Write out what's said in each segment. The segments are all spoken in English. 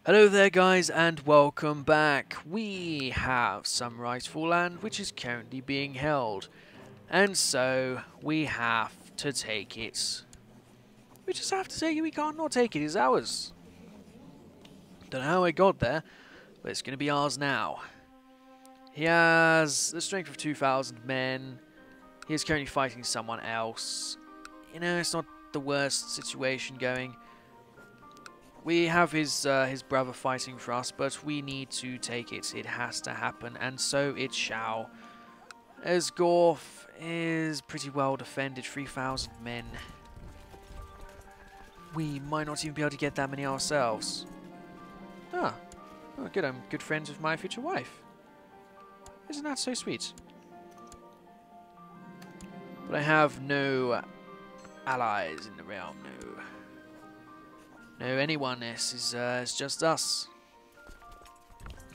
Hello there guys and welcome back. We have some rightful land which is currently being held, and so we have to take it. We just have to take it, we can't not take it, it's ours. Don't know how it got there, but it's going to be ours now. He has the strength of 2,000 men. He is currently fighting someone else. You know, it's not the worst situation going. We have his brother fighting for us, but we need to take it. It has to happen, and so it shall. Esgorf is pretty well defended, 3,000 men. We might not even be able to get that many ourselves. Oh, good. I'm good friends with my future wife. Isn't that so sweet? But I have no allies in the realm, no. No, anyone, this is it's just us.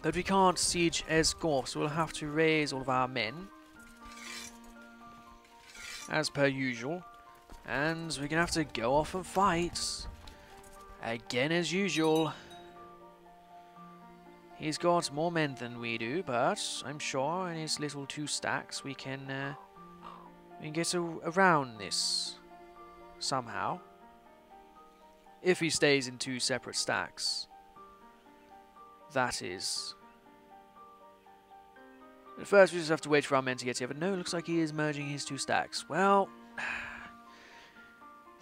But we can't siege Esgorf, so we'll have to raise all of our men. As per usual. And we're going to have to go off and fight. Again as usual. He's got more men than we do, but I'm sure in his little 2 stacks we can get around this somehow. If he stays in 2 separate stacks. That is. At first we just have to wait for our men to get here, but no, it looks like he is merging his 2 stacks. Well,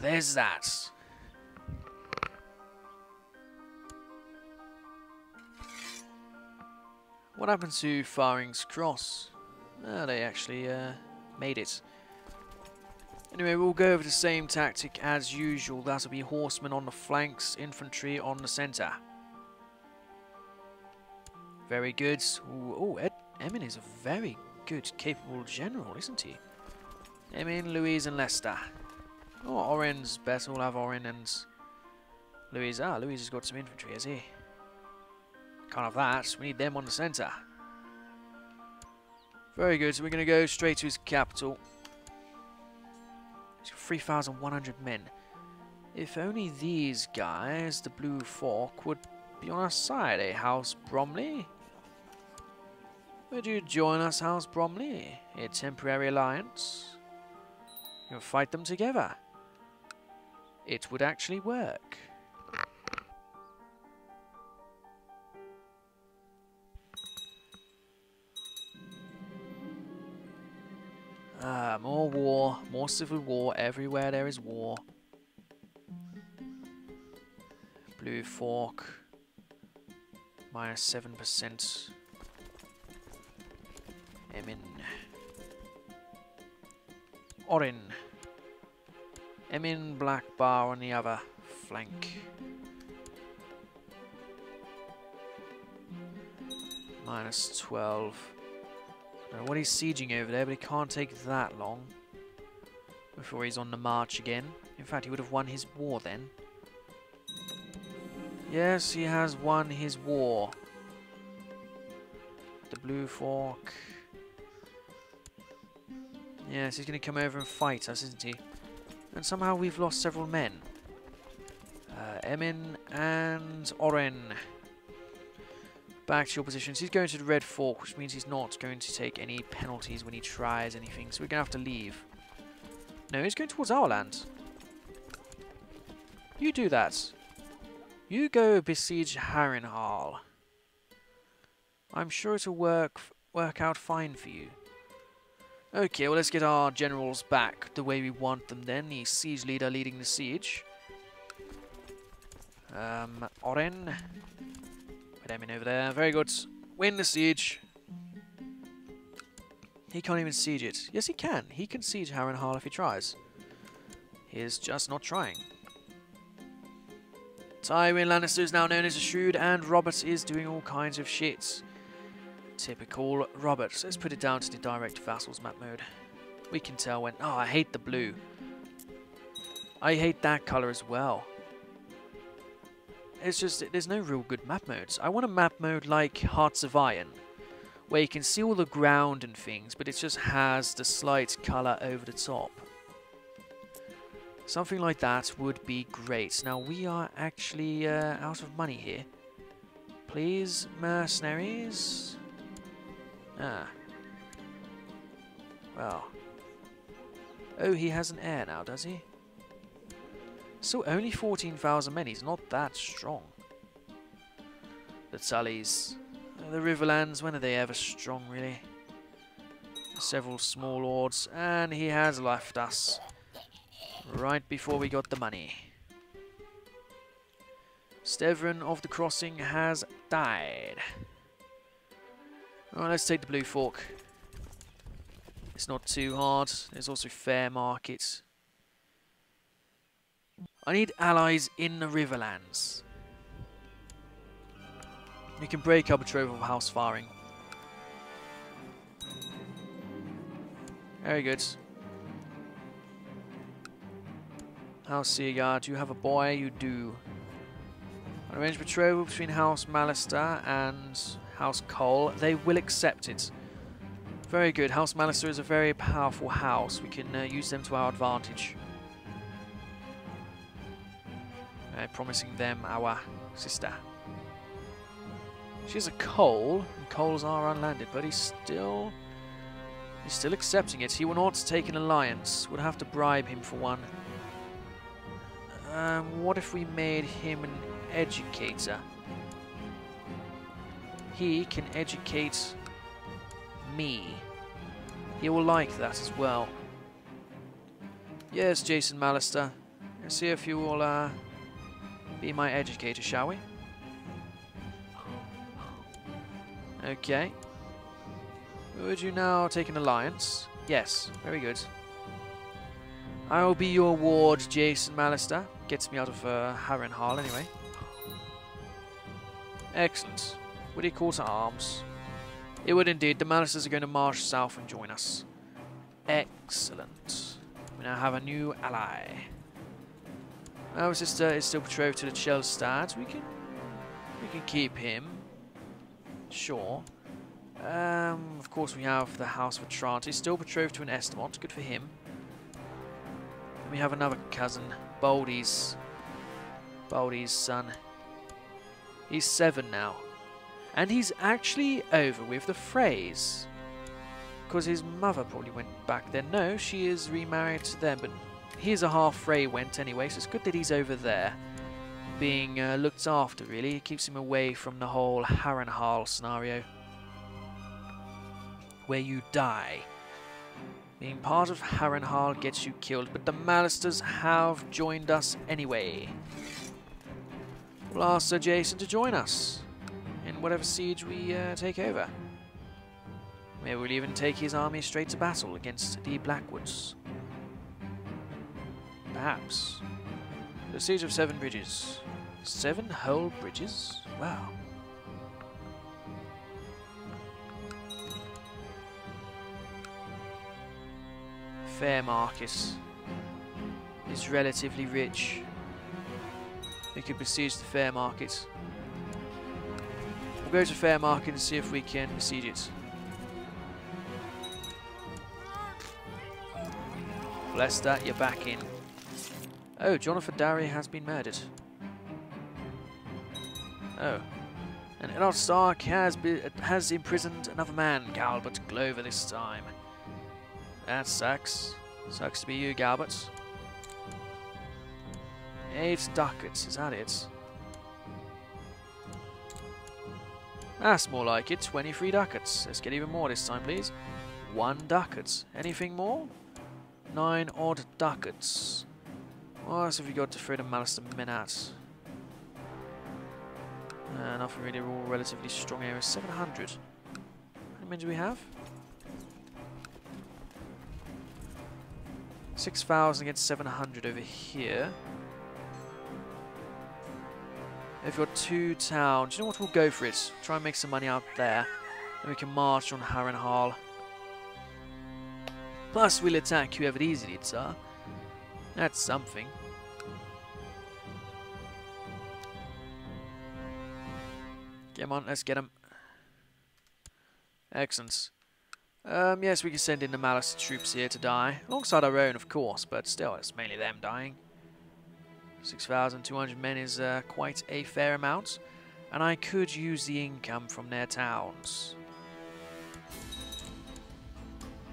there's that. What happened to Faring's Cross? They actually made it. Anyway, we'll go over the same tactic as usual. That'll be horsemen on the flanks, infantry on the centre. Very good. Ooh, Emin is a very good, capable general, isn't he? Emin, Louise and Leicester. Oh, Oren's better. We'll have Oren and Louise. Ah, Louise has got some infantry, has he? Can't have that. We need them on the centre. Very good. So we're going to go straight to his capital. He's got 3,100 men. If only these guys, the Blue Fork, would be on our side, eh, House Bromley? Would you join us, House Bromley? A temporary alliance? You'll fight them together. It would actually work. More war, more civil war, everywhere there is war. Blue Fork, minus 7%. Emin. Orin. Emin, Black Bar on the other flank. Minus 12. I don't know what he's sieging over there, but it can't take that long before he's on the march again. In fact, he would have won his war then. Yes, he has won his war. The Blue Fork. Yes, he's going to come over and fight us, isn't he? And somehow we've lost several men. Emin and Oren. Back to your positions. He's going to the Red Fork, which means he's not going to take any penalties when he tries anything, so we're going to have to leave. No, he's going towards our land. You do that. You go besiege Harrenhal. I'm sure it'll work out fine for you. Okay, well, let's get our generals back the way we want them then. The siege leader leading the siege. Oren. Emin over there. Very good. Win the siege. He can't even siege it. Yes, he can. He can siege Harrenhal if he tries. He is just not trying. Tywin Lannister is now known as a Shrewd, and Robert is doing all kinds of shit. Typical Robert. Let's put it down to the direct vassals map mode. We can tell when... Oh, I hate the blue. I hate that colour as well. It's just, there's no real good map modes. I want a map mode like Hearts of Iron, where you can see all the ground and things, but it just has the slight colour over the top. Something like that would be great. Now, we are actually out of money here. Please, mercenaries. Ah. Well. Oh, he has an heir now, does he? So only 14,000 men. He's not that strong. The Tullys. The Riverlands, when are they ever strong, really? Several small lords. And he has left us. Right before we got the money. Stevren of the Crossing has died. Alright, let's take the Blue Fork. It's not too hard. There's also fair markets. I need allies in the Riverlands. We can break our betrothal of House Faring. Very good. House Seagard, you have a boy? You do. Arrange betrothal between House Mallister and House Cole. They will accept it. Very good. House Mallister is a very powerful house. We can use them to our advantage. Promising them our sister. She's a Cole, and Coles are unlanded, but he's still accepting it. He will not take an alliance. We'll have to bribe him for one. What if we made him an educator? He can educate me. He will like that as well. Yes, Jason Mallister. Let's see if you will be my educator, shall we? Okay. Would you now take an alliance? Yes, very good. I will be your ward, Jason Mallister. Gets me out of Harrenhal anyway. Excellent. Would he call to arms? It would indeed. The Mallisters are going to march south and join us. Excellent. We now have a new ally. Our sister is still betrothed to the Chelstad. We can keep him. Sure. Of course we have the House of Atrante, still betrothed to an Estamont. Good for him. And we have another cousin, Baldy's son. He's 7 now. And he's actually over with the Freys. Because his mother probably went back then. No, she is remarried to them, but he's a half Frey Whent anyway, so it's good that he's over there. Being looked after, really. It keeps him away from the whole Harrenhal scenario. Where you die. Being part of Harrenhal gets you killed, but the Mallisters have joined us anyway. We'll ask Sir Jason to join us in whatever siege we take over. Maybe we'll even take his army straight to battle against the Blackwoods. Perhaps. The siege of 7 bridges. 7 whole bridges? Wow. Fair market is relatively rich. We could besiege the fair market. We'll go to fair market and see if we can besiege it. Bless that, you're back in. Oh, Jonathan Darry has been murdered. Oh. And Eddard Stark has imprisoned another man, Galbert Glover this time. That sucks. Sucks to be you, Galbert. 8 ducats, is that it? That's more like it, 23 ducats. Let's get even more this time, please. 1 ducat. Anything more? 9 odd ducats. What else have we got to throw the Mallister men at? Nothing really, all relatively strong areas. 700. How many men do we have? 6,000 against 700 over here. We've got 2 towns. You know what? We'll go for it. Try and make some money out there. Then we can march on Harrenhal. Plus, we'll attack whoever these idiots are. That's something. Come on, let's get them. Excellent. Yes, we can send in the Malice troops here to die. Alongside our own, of course, but still, it's mainly them dying. 6,200 men is quite a fair amount. And I could use the income from their towns.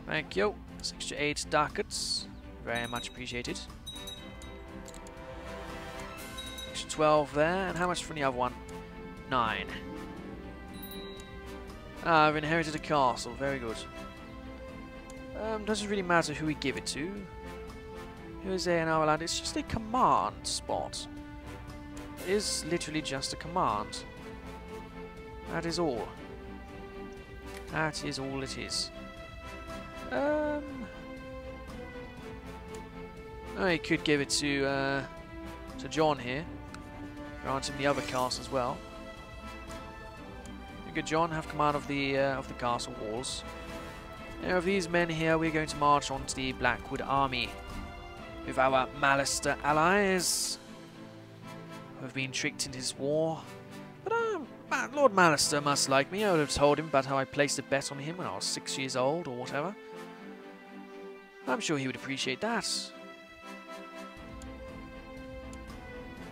Thank you. 68 ducats. Very much appreciated. Extra 12 there. And how much from the other one? 9. Ah, I've inherited a castle. Very good. Doesn't really matter who we give it to. Who is there in our land? It's just a command spot. It is literally just a command. That is all. That is all it is. I could give it to John here. Grant him the other castle as well. You good, John? Have command of the castle walls. Now, of these men here, we're going to march on to the Blackwood army with our Malister allies who have been tricked into this war. But Lord Malister must like me. I would have told him about how I placed a bet on him when I was 6 years old or whatever. I'm sure he would appreciate that.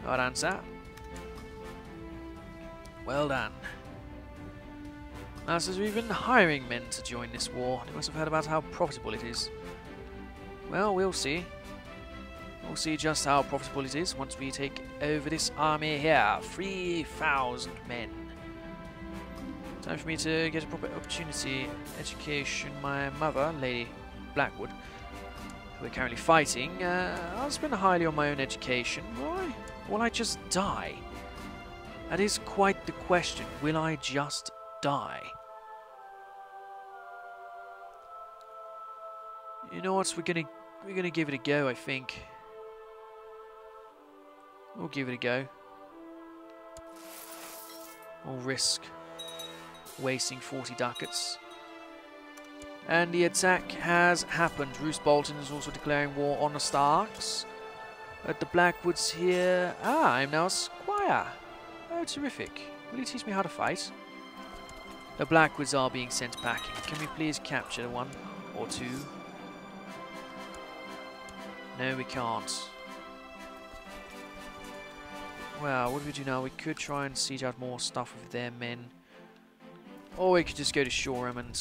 Well done, sir. Well done. Masters, we've been hiring men to join this war. They must have heard about how profitable it is. Well, we'll see. We'll see just how profitable it is once we take over this army here. 3,000 men. Time for me to get a proper opportunity education. My mother, Lady Blackwood, who we're currently fighting, I'll spend highly on my own education. Will I just die? That is quite the question. Will I just die? You know what? We're gonna give it a go, I think. We'll give it a go. We'll risk wasting 40 ducats. And the attack has happened. Roose Bolton is also declaring war on the Starks. At the Blackwoods here... Ah, I'm now a squire. Oh, terrific. Will you teach me how to fight? The Blackwoods are being sent packing. Can we please capture one or two? No, we can't. Well, what do we do now? We could try and siege out more stuff with their men. Or we could just go to Shoreham and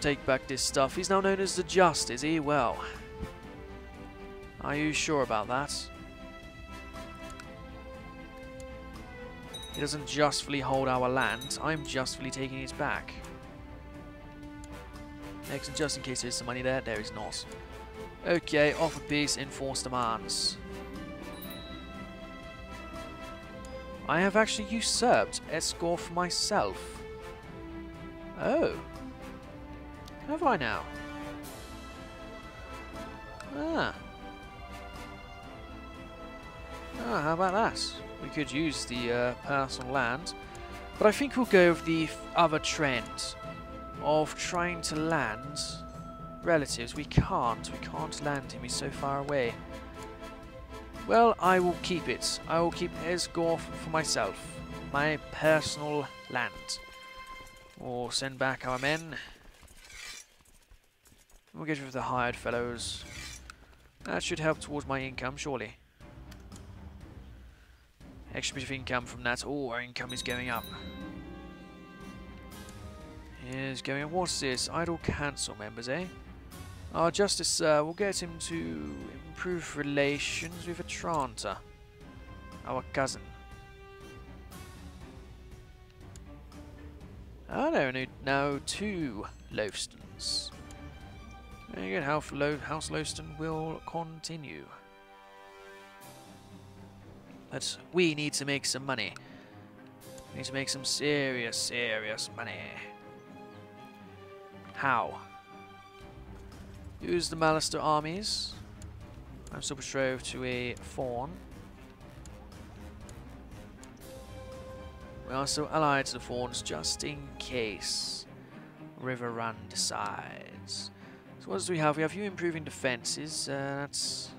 take back this stuff. He's now known as the Just, is he? Well, are you sure about that? He doesn't justly hold our land. I'm justly taking it back. Excellent, just in case there's some money there. There is not. Okay, offer peace, enforce demands. I have actually usurped Escort for myself. Oh. Have I now? Ah. Ah, how about that? We could use the personal land. But I think we'll go with the other trend of trying to land relatives. We can't land him. He's so far away. Well, I will keep it. I will keep Esgorth for myself. My personal land. We'll send back our men. We'll get rid of the hired fellows. That should help towards my income, surely. Extra bit of income from that. Oh, our income is going up. Is going up. What's this? Idle cancel members, eh? Our Justice, we'll get him to improve relations with Atranta, our cousin. Oh, there are now 2 Loafstons. Very good. House Loafston will continue. But we need to make some money. We need to make some serious, serious money. How? Use the Malister armies. I'm still betrothed to a fawn. We are still allied to the fawns just in case River Run decides. So what do we have? We have you improving defences. That's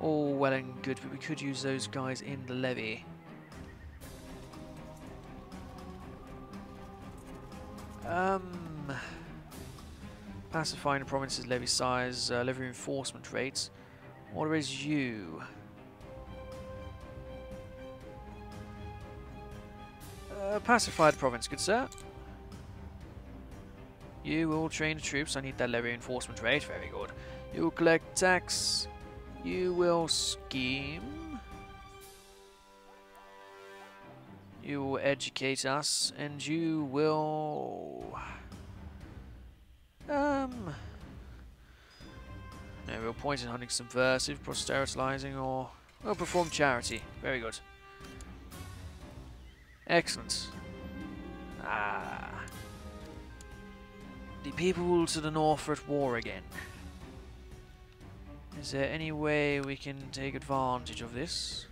all well and good, but we could use those guys in the levy. Pacifying the province's levy size, levy enforcement rates. What is you? pacify the province, good sir. You will train the troops. I need that levy reinforcement rate. Very good. You will collect tax. You will scheme. You will educate us, and you will no, we'll point at hunting subversive, proselytizing, or we'll perform charity. Very good. Excellent. The people to the north are at war again. Is there any way we can take advantage of this?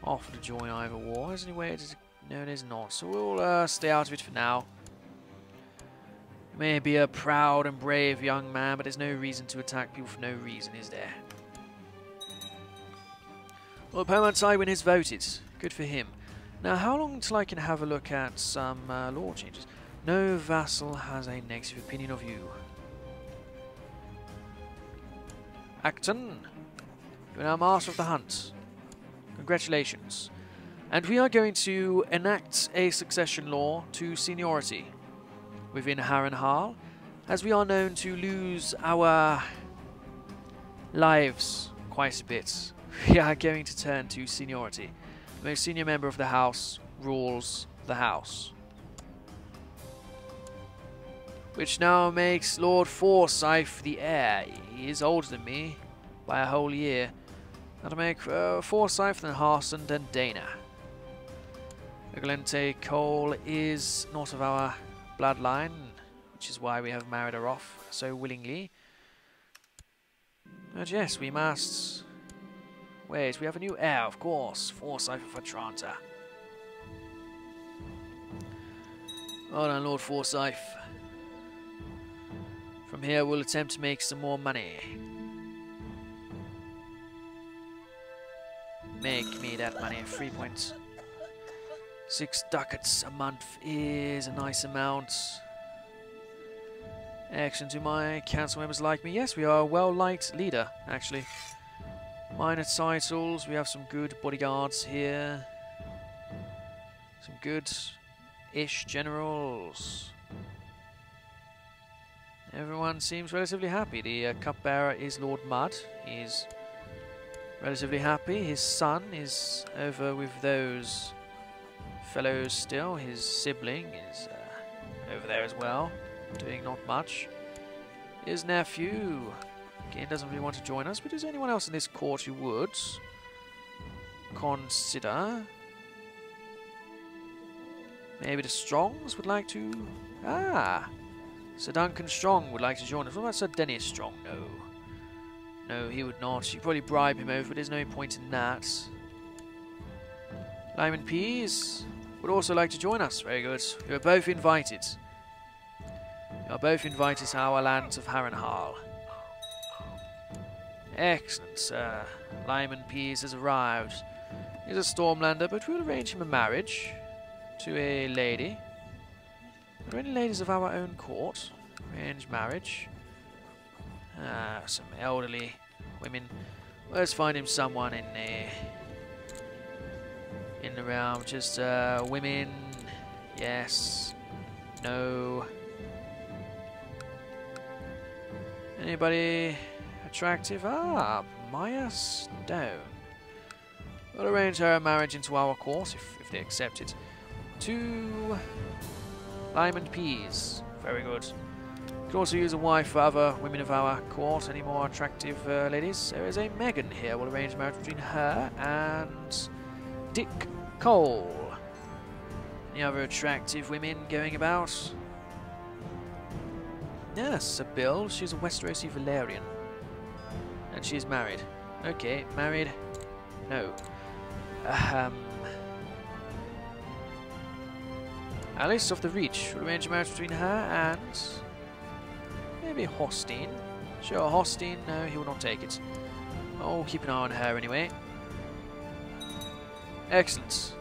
Offer to join either war. Is there any way it is? No, there's not. So we'll stay out of it for now. You may be a proud and brave young man, but there's no reason to attack people for no reason, is there? Well, Paramount Tywin has voted. Good for him. Now, how long until I can have a look at some law changes? No vassal has a negative opinion of you. Acton, you're now master of the hunt. Congratulations. And we are going to enact a succession law to seniority within Harrenhal, as we are known to lose our lives quite a bit. We are going to turn to seniority. The most senior member of the house rules the house. Which now makes Lord Forsyth the heir. He is older than me by a whole year. That'll make Forsyth, then Harson, then Dana. Glente Cole is not of our bloodline, which is why we have married her off so willingly. But yes, we must... Wait, we have a new heir, of course. Forsyth of Atlanta. Well done, Lord Forsyth. From here, we'll attempt to make some more money. Make me that money. 3.6 ducats a month is a nice amount. Excellent. Do my council members like me? Yes, we are a well-liked leader, actually. Minor titles. We have some good bodyguards here. Some good-ish generals. Everyone seems relatively happy. The cupbearer is Lord Mudd. He's relatively happy. His son is over with those fellows still. His sibling is over there as well, doing not much. His nephew, again, doesn't really want to join us, but is there anyone else in this court who would consider? Maybe the Strongs would like to... Sir Duncan Strong would like to join us. What about Sir Dennis Strong? No. No, he would not. You'd probably bribe him over, but there's no point in that. Lyman Pease would also like to join us. Very good. You are both invited. You are both invited to our lands of Harrenhal. Excellent, sir. Lyman Pease has arrived. He's a Stormlander, but we'll arrange him a marriage to a lady. Are there any ladies of our own court? Arrange marriage. Some elderly women. Well, let's find him someone in the realm. Just women. Yes. No. Anybody attractive? Maya Stone. We'll arrange her marriage into our court if they accept it. To Lyman Pease. Very good. You can also use a wife for other women of our court. Any more attractive ladies? There is a Megan here. We'll arrange marriage between her and Dick Cole. Any other attractive women going about? Yes, a Bill. She's a Westerosi Valerian. And she's married. Okay, married. No. Alice of the Reach. We'll arrange a marriage between her and... maybe Hostine. Sure, Hostine. No, he will not take it. Oh, keep an eye on her anyway. Excellent.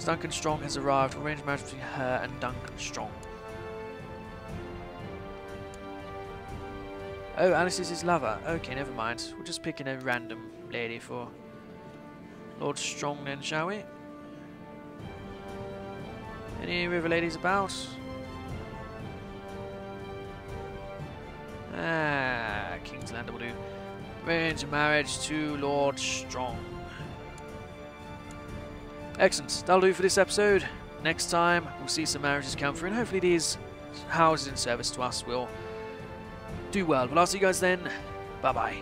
Duncan Strong has arrived. We'll arrange a marriage between her and Duncan Strong. Oh, Alice is his lover. Okay, never mind. We'll just pick in a random lady for Lord Strong then, shall we? Any river ladies about? Ah, King's Lander will do. Arrange marriage to Lord Strong. Excellent. That'll do for this episode. Next time, we'll see some marriages come through, and hopefully these houses in service to us will do well. But I'll see you guys then. Bye-bye.